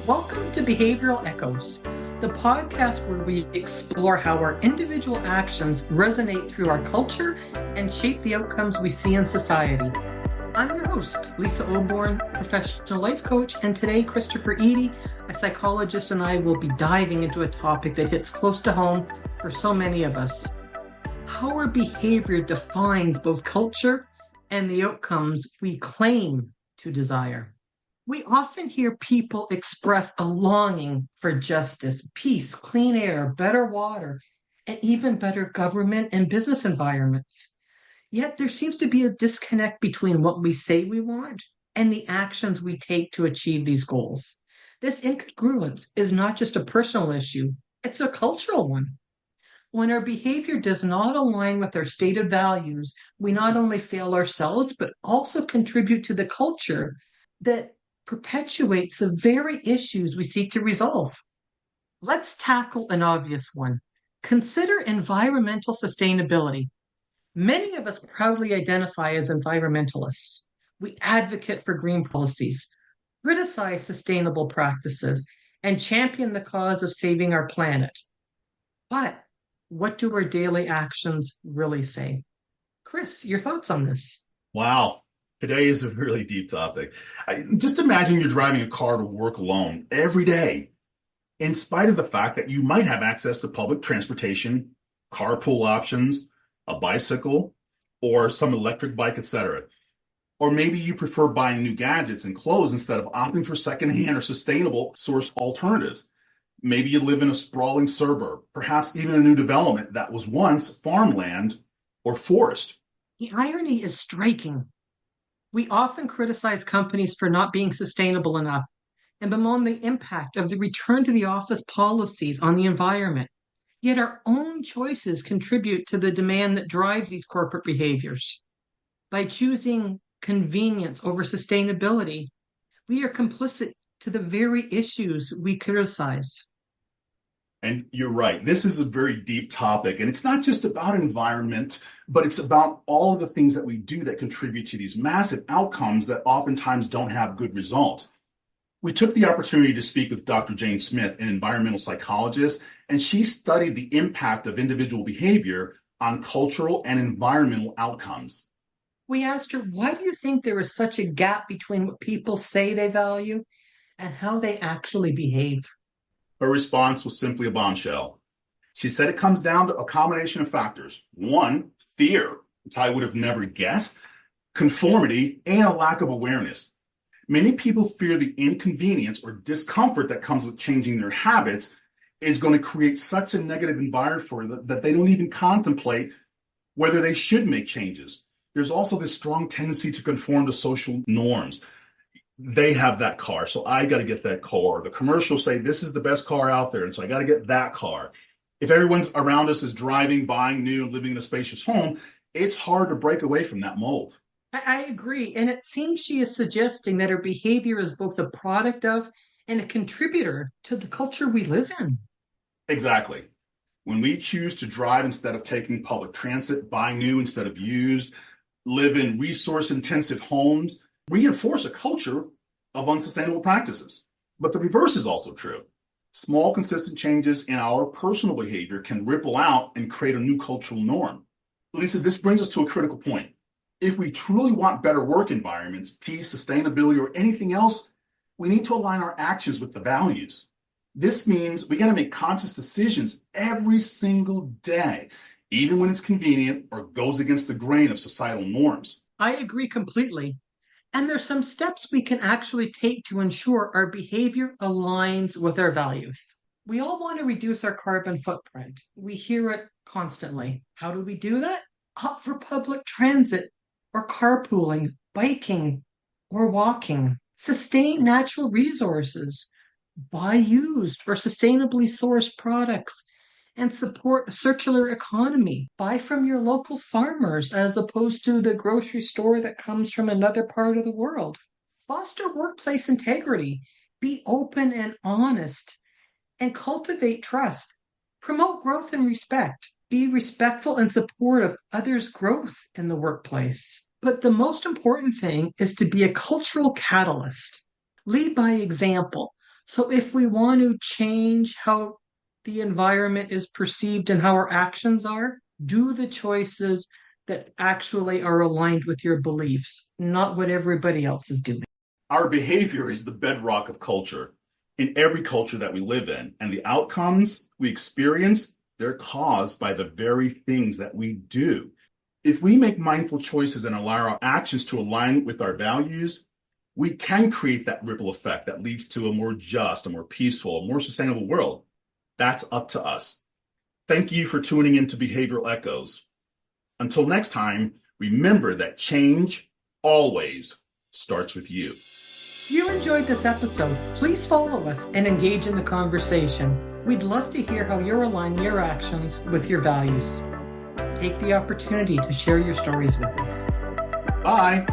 Welcome to Behavioral Echoes, the podcast where we explore how our individual actions resonate through our culture and shape the outcomes we see in society. I'm your host, Lisa Oborn, professional life coach, and today Christopher Eady, a psychologist, and I will be diving into a topic that hits close to home for so many of us. How our behavior defines both culture and the outcomes we claim to desire. We often hear people express a longing for justice, peace, clean air, better water, and even better government and business environments. Yet there seems to be a disconnect between what we say we want and the actions we take to achieve these goals. This incongruence is not just a personal issue, it's a cultural one. When our behavior does not align with our stated values, we not only fail ourselves, but also contribute to the culture that perpetuates the very issues we seek to resolve. Let's tackle an obvious one. Consider environmental sustainability. Many of us proudly identify as environmentalists. We advocate for green policies, criticize sustainable practices, and champion the cause of saving our planet. But what do our daily actions really say? Chris, your thoughts on this? Wow. Today is a really deep topic. Just imagine you're driving a car to work alone every day, in spite of the fact that you might have access to public transportation, carpool options, a bicycle, or some electric bike, etc. Or maybe you prefer buying new gadgets and clothes instead of opting for secondhand or sustainable source alternatives. Maybe you live in a sprawling suburb, perhaps even a new development that was once farmland or forest. The irony is striking. We often criticize companies for not being sustainable enough and bemoan the impact of the return to the office policies on the environment. Yet our own choices contribute to the demand that drives these corporate behaviors. By choosing convenience over sustainability, we are complicit to the very issues we criticize. And you're right. This is a very deep topic, and it's not just about environment, but it's about all of the things that we do that contribute to these massive outcomes that oftentimes don't have good results. We took the opportunity to speak with Dr. Jane Smith, an environmental psychologist, and she studied the impact of individual behavior on cultural and environmental outcomes. We asked her, why do you think there is such a gap between what people say they value and how they actually behave? Her response was simply a bombshell. She said it comes down to a combination of factors. One, fear, which I would have never guessed, conformity, and a lack of awareness. Many people fear the inconvenience or discomfort that comes with changing their habits is going to create such a negative environment for them that they don't even contemplate whether they should make changes. There's also this strong tendency to conform to social norms. They have that car, so I got to get that car. The commercials say this is the best car out there, and so I got to get that car. If everyone's around us is driving, buying new, and living in a spacious home, it's hard to break away from that mold. I agree. And it seems she is suggesting that her behavior is both a product of and a contributor to the culture we live in. Exactly. When we choose to drive instead of taking public transit, buy new instead of used, live in resource-intensive homes, reinforce a culture of unsustainable practices. But the reverse is also true. Small, consistent changes in our personal behavior can ripple out and create a new cultural norm. Lisa, this brings us to a critical point. If we truly want better work environments, peace, sustainability, or anything else, we need to align our actions with the values. This means we got to make conscious decisions every single day, even when it's convenient or goes against the grain of societal norms. I agree completely. And there's some steps we can actually take to ensure our behavior aligns with our values. We all want to reduce our carbon footprint. We hear it constantly. How do we do that? Opt for public transit or carpooling, biking, or walking. Sustain natural resources. Buy used or sustainably sourced products and support a circular economy. Buy from your local farmers as opposed to the grocery store that comes from another part of the world. Foster workplace integrity. Be open and honest and cultivate trust. Promote growth and respect. Be respectful and support of others' growth in the workplace. But the most important thing is to be a cultural catalyst. Lead by example. So if we want to change how the environment is perceived and how our actions are, do the choices that actually are aligned with your beliefs, not what everybody else is doing. Our behavior is the bedrock of culture in every culture that we live in, and the outcomes we experience, they're caused by the very things that we do. If we make mindful choices and allow our actions to align with our values, we can create that ripple effect that leads to a more just, a more peaceful, a more sustainable world. That's up to us. Thank you for tuning in to Behavioral Echoes. Until next time, remember that change always starts with you. If you enjoyed this episode, please follow us and engage in the conversation. We'd love to hear how you're aligning your actions with your values. Take the opportunity to share your stories with us. Bye.